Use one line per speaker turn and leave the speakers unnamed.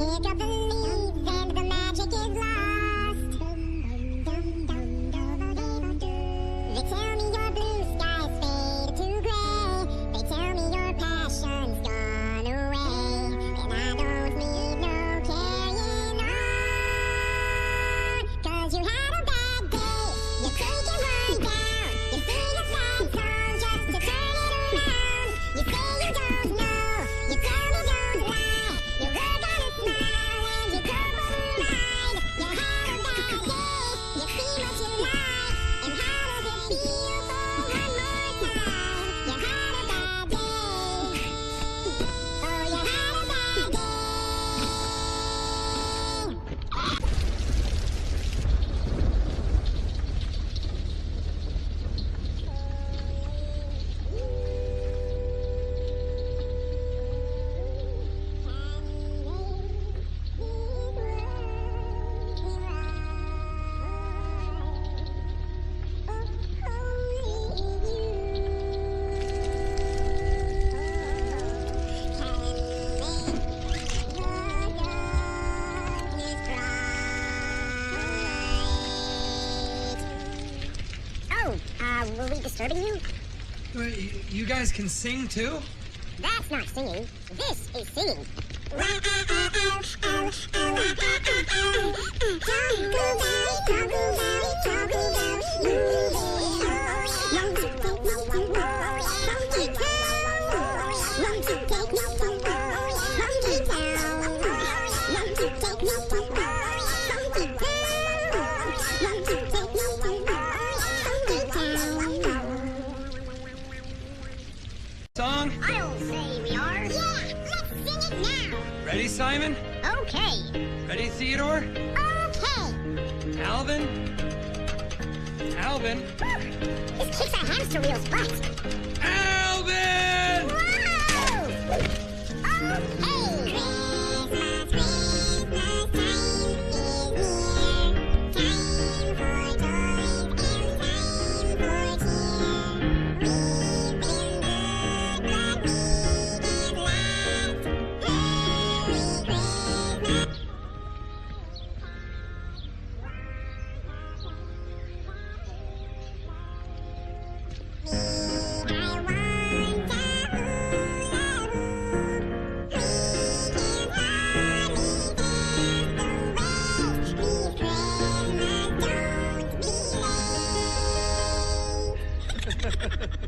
Pick up the leaves and the magic is lost. They tell me your blue skies fade to gray. They tell me your passion's gone away. And I don't need no carrying on. 'Cause you had a bad day. You couldn't get one down. You sing a sad song just to turn it around. You say you don't know. You tell me don't lie. You work on a smile and you go for the ride. You had a bad day. You see what you like. And how does it feel for one more time? You had a bad day. Oh, you had a bad day. Were we disturbing you?
Wait, you guys can sing too?
That's not singing. This is singing.
Song?
I'll say we are. Yeah, let's sing it now.
Ready, Simon?
Okay.
Ready, Theodore?
Okay.
Alvin? Alvin?
This kicks our hamster wheel's butt.
Alvin!
Whoa! Okay.